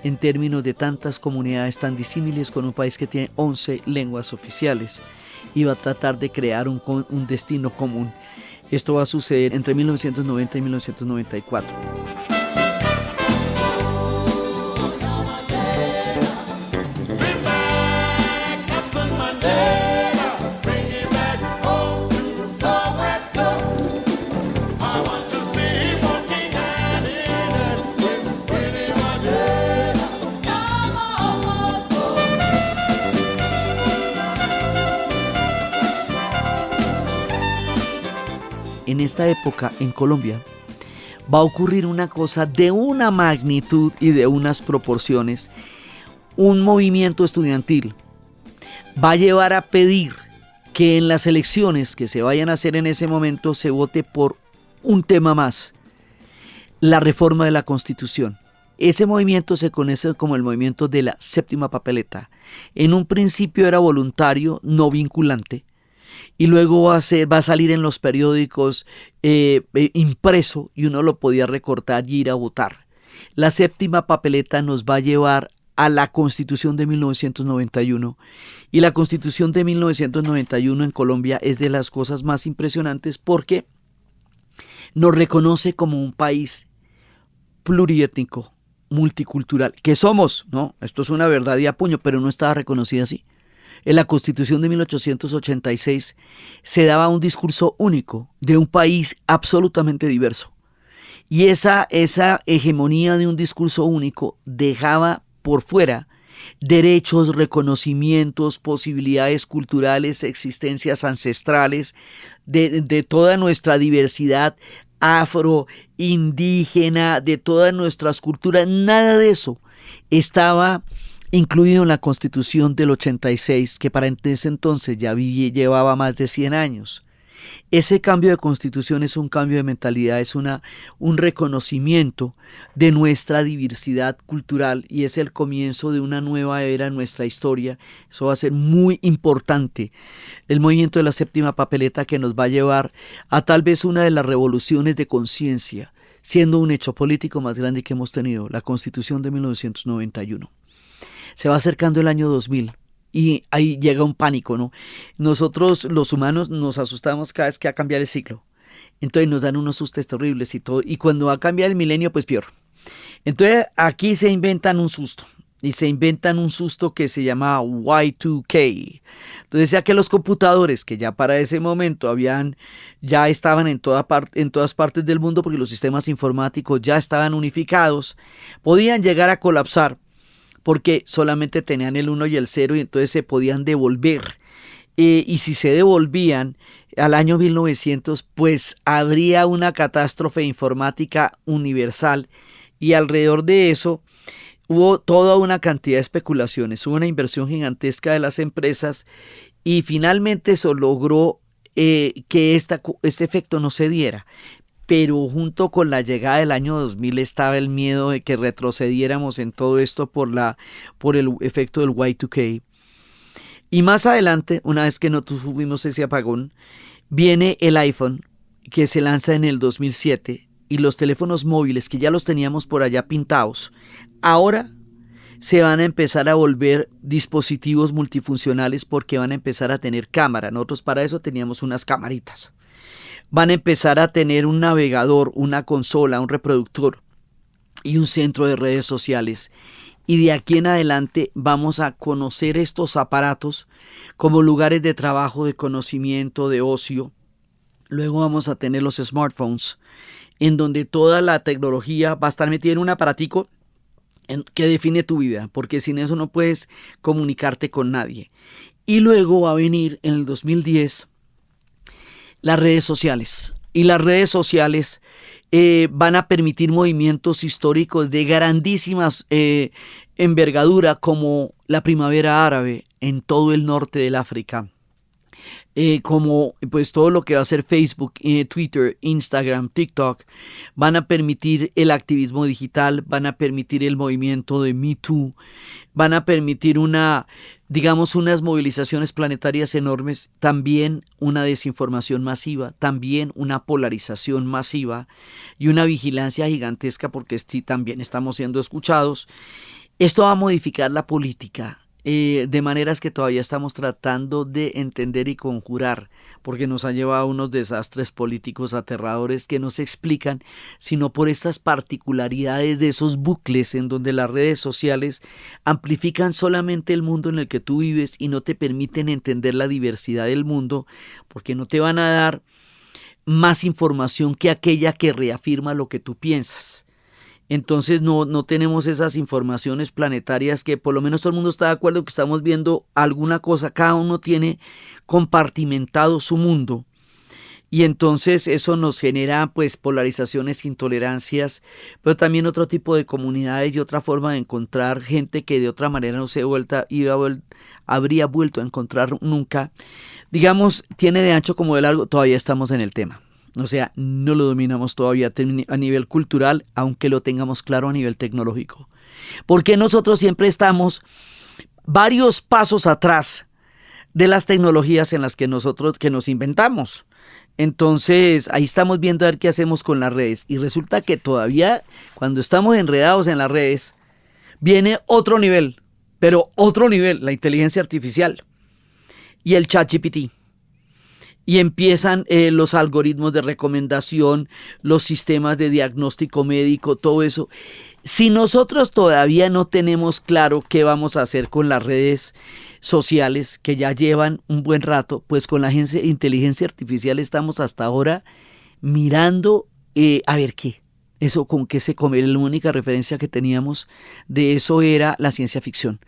en términos de tantas comunidades tan disímiles, con un país que tiene 11 lenguas oficiales, y va a tratar de crear un destino común. Esto va a suceder entre 1990 y 1994. En esta época, en Colombia, va a ocurrir una cosa de una magnitud y de unas proporciones. Un movimiento estudiantil va a llevar a pedir que en las elecciones que se vayan a hacer en ese momento se vote por un tema más: la reforma de la Constitución. Ese movimiento se conoce como el movimiento de la séptima papeleta. En un principio era voluntario, no vinculante, y luego va a salir en los periódicos impreso, y uno lo podía recortar y ir a votar. La séptima papeleta nos va a llevar a la Constitución de 1991, y la Constitución de 1991 en Colombia es de las cosas más impresionantes, porque nos reconoce como un país pluriétnico, multicultural, que somos, ¿no? Esto es una verdad y a puño, pero no estaba reconocida así. En la Constitución de 1886 se daba un discurso único de un país absolutamente diverso. Y esa hegemonía de un discurso único dejaba por fuera derechos, reconocimientos, posibilidades culturales, existencias ancestrales de toda nuestra diversidad afro, indígena, de todas nuestras culturas. Nada de eso estaba incluido en la Constitución del 86, que para ese entonces ya llevaba más de 100 años. Ese cambio de Constitución es un cambio de mentalidad, es un reconocimiento de nuestra diversidad cultural, y es el comienzo de una nueva era en nuestra historia. Eso va a ser muy importante. El movimiento de la séptima papeleta, que nos va a llevar a tal vez una de las revoluciones de conciencia, siendo un hecho político más grande que hemos tenido, la Constitución de 1991. Se va acercando el año 2000 y ahí llega un pánico, ¿no? Nosotros los humanos nos asustamos cada vez que va a cambiar el ciclo. Entonces nos dan unos sustos terribles y todo. Y cuando va a cambiar el milenio, pues peor. Entonces aquí se inventan un susto. Y se inventan un susto que se llama Y2K. Entonces ya que los computadores, que ya para ese momento ya estaban en todas partes del mundo, porque los sistemas informáticos ya estaban unificados, podían llegar a colapsar, porque solamente tenían el 1 y el 0, y entonces se podían devolver. Y si se devolvían al año 1900, pues habría una catástrofe informática universal. Y alrededor de eso hubo toda una cantidad de especulaciones, hubo una inversión gigantesca de las empresas, y finalmente se logró que este efecto no se diera. Pero junto con la llegada del año 2000 estaba el miedo de que retrocediéramos en todo esto por el efecto del Y2K. Y más adelante, una vez que no tuvimos ese apagón, viene el iPhone, que se lanza en el 2007, y los teléfonos móviles, que ya los teníamos por allá pintados, ahora se van a empezar a volver dispositivos multifuncionales, porque van a empezar a tener cámara. Nosotros para eso teníamos unas camaritas. Van a empezar a tener un navegador, una consola, un reproductor y un centro de redes sociales. Y de aquí en adelante vamos a conocer estos aparatos como lugares de trabajo, de conocimiento, de ocio. Luego vamos a tener los smartphones, en donde toda la tecnología va a estar metida en un aparatico que define tu vida, porque sin eso no puedes comunicarte con nadie. Y luego va a venir en el 2010 las redes sociales. Y las redes sociales van a permitir movimientos históricos de grandísima envergadura, como la primavera árabe en todo el norte del África. Como pues todo lo que va a ser Facebook, Twitter, Instagram, TikTok, van a permitir el activismo digital, van a permitir el movimiento de Me Too, van a permitir unas movilizaciones planetarias enormes, también una desinformación masiva, también una polarización masiva y una vigilancia gigantesca, porque sí, también estamos siendo escuchados. Esto va a modificar la política de maneras que todavía estamos tratando de entender y conjurar, porque nos ha llevado a unos desastres políticos aterradores que no se explican sino por estas particularidades de esos bucles en donde las redes sociales amplifican solamente el mundo en el que tú vives y no te permiten entender la diversidad del mundo, porque no te van a dar más información que aquella que reafirma lo que tú piensas. Entonces no tenemos esas informaciones planetarias que por lo menos todo el mundo está de acuerdo que estamos viendo alguna cosa, cada uno tiene compartimentado su mundo, y entonces eso nos genera pues polarizaciones, intolerancias, pero también otro tipo de comunidades y otra forma de encontrar gente que de otra manera no se habría vuelto a encontrar nunca. Digamos, tiene de ancho como de largo, todavía estamos en el tema. O sea, no lo dominamos todavía a nivel cultural, aunque lo tengamos claro a nivel tecnológico. Porque nosotros siempre estamos varios pasos atrás de las tecnologías en las que nos inventamos. Entonces, ahí estamos viendo a ver qué hacemos con las redes. Y resulta que todavía, cuando estamos enredados en las redes, viene otro nivel, pero otro nivel, la inteligencia artificial y el ChatGPT. Y empiezan los algoritmos de recomendación, los sistemas de diagnóstico médico, todo eso. Si nosotros todavía no tenemos claro qué vamos a hacer con las redes sociales, que ya llevan un buen rato, pues con la inteligencia artificial estamos hasta ahora mirando a ver qué. Eso con qué se come. La única referencia que teníamos de eso era la ciencia ficción,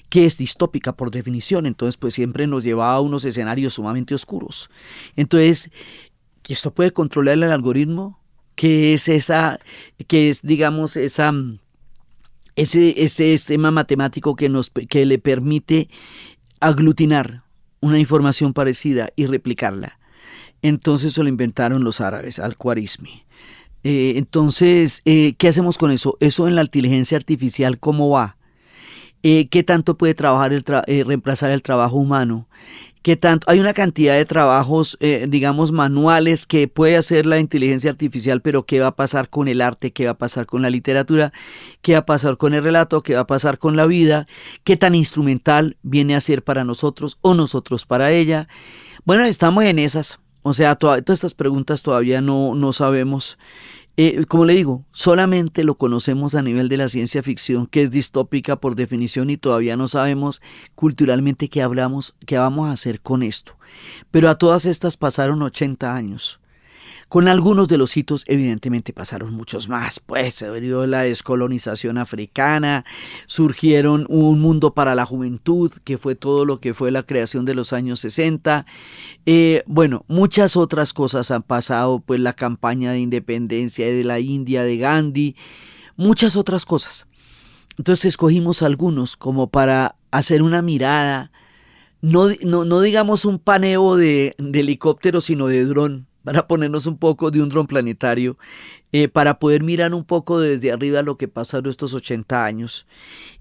que es distópica por definición. Entonces pues siempre nos llevaba a unos escenarios sumamente oscuros. Entonces, ¿esto puede controlar el algoritmo? ¿Qué es digamos ese sistema matemático que le permite aglutinar una información parecida y replicarla? Entonces se lo inventaron los árabes, al-Khwarizmi. Entonces, ¿qué hacemos con eso? Eso en la inteligencia artificial, ¿cómo va? ¿Qué tanto puede reemplazar el trabajo humano? ¿Qué tanto? Hay una cantidad de trabajos, digamos, manuales que puede hacer la inteligencia artificial, pero ¿qué va a pasar con el arte? ¿Qué va a pasar con la literatura? ¿Qué va a pasar con el relato? ¿Qué va a pasar con la vida? ¿Qué tan instrumental viene a ser para nosotros o nosotros para ella? Bueno, estamos en esas. O sea, todas estas preguntas todavía no sabemos. Como le digo, solamente lo conocemos a nivel de la ciencia ficción, que es distópica por definición, y todavía no sabemos culturalmente qué vamos a hacer con esto. Pero a todas estas pasaron 80 años. Con algunos de los hitos, evidentemente, pasaron muchos más. Pues se dio la descolonización africana, surgieron un mundo para la juventud, que fue todo lo que fue la creación de los años 60. Bueno, muchas otras cosas han pasado, pues la campaña de independencia de la India, de Gandhi, muchas otras cosas. Entonces escogimos algunos como para hacer una mirada, no digamos un paneo de helicóptero, sino de dron, para ponernos un poco de un dron planetario, para poder mirar un poco desde arriba lo que pasaron estos 80 años.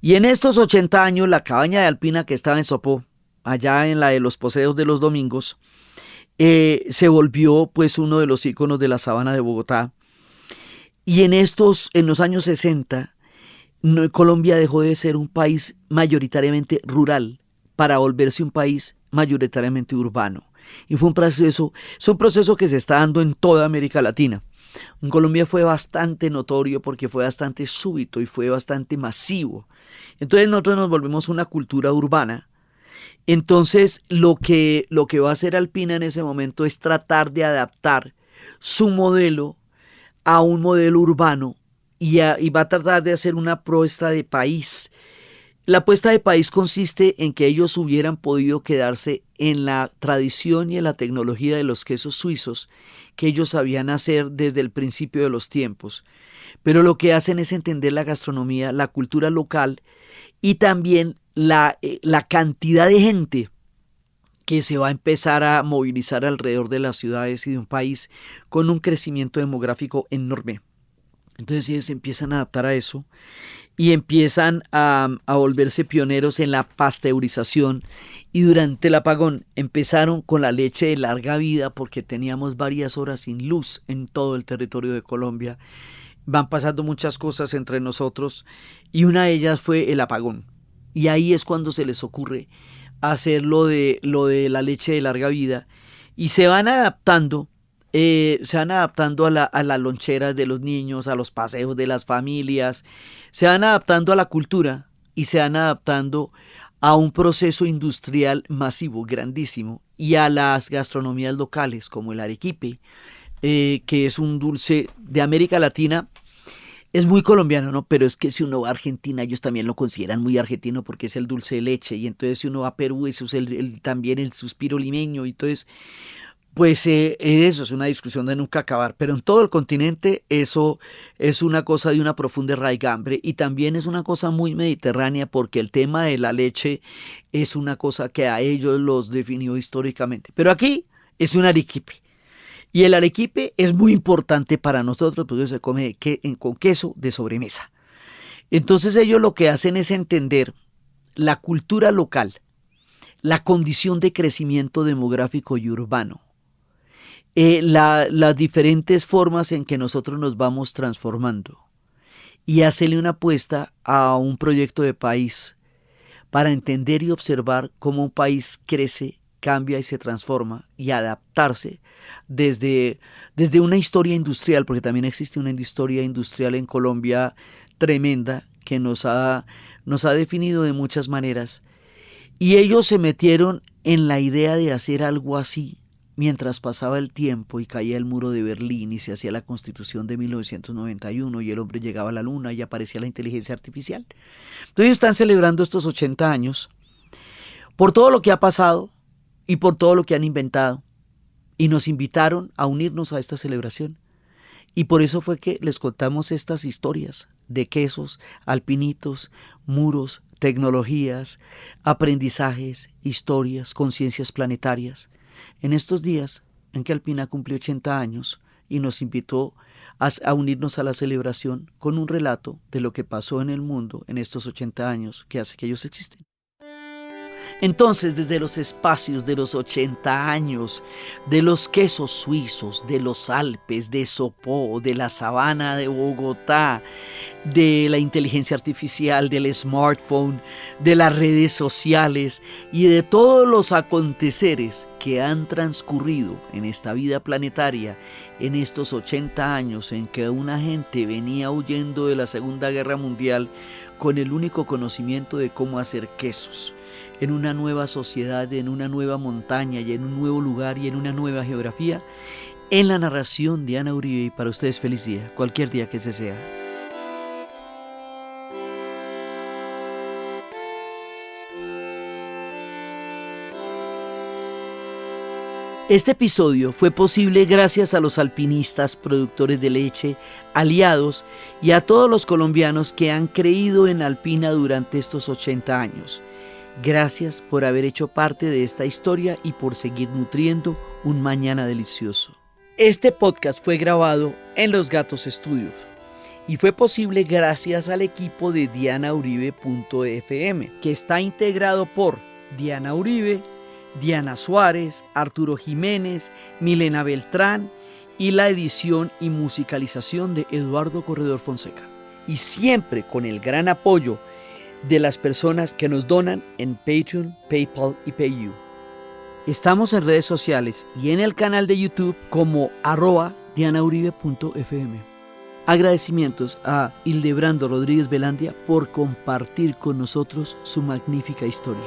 Y en estos 80 años, la cabaña de Alpina que estaba en Sopó, allá en la de los Poseos de los Domingos, se volvió pues uno de los íconos de la sabana de Bogotá. Y en los años 60, Colombia dejó de ser un país mayoritariamente rural para volverse un país mayoritariamente urbano. Y fue un proceso que se está dando en toda América Latina. En Colombia fue bastante notorio porque fue bastante súbito y fue bastante masivo. Entonces nosotros nos volvemos una cultura urbana. Entonces lo que va a hacer Alpina en ese momento es tratar de adaptar su modelo a un modelo urbano y va a tratar de hacer una propuesta de país La apuesta de país consiste en que ellos hubieran podido quedarse en la tradición y en la tecnología de los quesos suizos que ellos sabían hacer desde el principio de los tiempos. Pero lo que hacen es entender la gastronomía, la cultura local y también la cantidad de gente que se va a empezar a movilizar alrededor de las ciudades y de un país con un crecimiento demográfico enorme. Entonces ellos empiezan a adaptar a eso y empiezan a volverse pioneros en la pasteurización, y durante el apagón empezaron con la leche de larga vida porque teníamos varias horas sin luz en todo el territorio de Colombia. Van pasando muchas cosas entre nosotros y una de ellas fue el apagón, y ahí es cuando se les ocurre hacer lo de la leche de larga vida, y se van adaptando a las loncheras de los niños, a los paseos de las familias, se van adaptando a la cultura y se van adaptando a un proceso industrial masivo, grandísimo, y a las gastronomías locales como el arequipe, que es un dulce de América Latina. Es muy colombiano, ¿no? Pero es que si uno va a Argentina, ellos también lo consideran muy argentino porque es el dulce de leche, y entonces si uno va a Perú, eso es también el suspiro limeño, y entonces pues eso es una discusión de nunca acabar, pero en todo el continente eso es una cosa de una profunda raigambre, y también es una cosa muy mediterránea porque el tema de la leche es una cosa que a ellos los definió históricamente. Pero aquí es un arequipe, y el arequipe es muy importante para nosotros porque se come con queso de sobremesa. Entonces ellos lo que hacen es entender la cultura local, la condición de crecimiento demográfico y urbano, las diferentes formas en que nosotros nos vamos transformando, y hacerle una apuesta a un proyecto de país para entender y observar cómo un país crece, cambia y se transforma, y adaptarse desde una historia industrial, porque también existe una historia industrial en Colombia tremenda que nos ha definido de muchas maneras, y ellos se metieron en la idea de hacer algo así mientras pasaba el tiempo y caía el muro de Berlín y se hacía la Constitución de 1991 y el hombre llegaba a la luna y aparecía la inteligencia artificial. Entonces están celebrando estos 80 años por todo lo que ha pasado y por todo lo que han inventado, y nos invitaron a unirnos a esta celebración, y por eso fue que les contamos estas historias de quesos, alpinitos, muros, tecnologías, aprendizajes, historias, conciencias planetarias, en estos días en que Alpina cumplió 80 años y nos invitó a unirnos a la celebración con un relato de lo que pasó en el mundo en estos 80 años que hace que ellos existen. Entonces, desde los espacios de los 80 años, de los quesos suizos, de los Alpes, de Sopó, de la sabana de Bogotá, de la inteligencia artificial, del smartphone, de las redes sociales y de todos los aconteceres que han transcurrido en esta vida planetaria en estos 80 años en que una gente venía huyendo de la Segunda Guerra Mundial con el único conocimiento de cómo hacer quesos, en una nueva sociedad, en una nueva montaña y en un nuevo lugar y en una nueva geografía, en la narración de Ana Uribe. Y para ustedes feliz día, cualquier día que ese sea. Este episodio fue posible gracias a los alpinistas, productores de leche, aliados y a todos los colombianos que han creído en Alpina durante estos 80 años. Gracias por haber hecho parte de esta historia y por seguir nutriendo un mañana delicioso. Este podcast fue grabado en Los Gatos Studios y fue posible gracias al equipo de dianauribe.fm, que está integrado por Diana Uribe, Diana Suárez, Arturo Jiménez, Milena Beltrán y la edición y musicalización de Eduardo Corredor Fonseca. Y siempre con el gran apoyo de las personas que nos donan en Patreon, PayPal y PayU. Estamos en redes sociales y en el canal de YouTube como @dianauribe.fm. Agradecimientos a Hildebrando Rodríguez Velandia por compartir con nosotros su magnífica historia.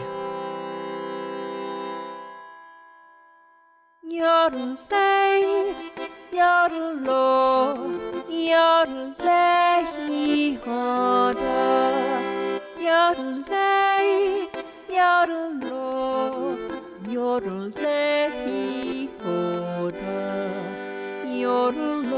Yodelay, yodelo, yodelay, hoda, Yodelay, yodel-lo, yodelay, yoda, yodel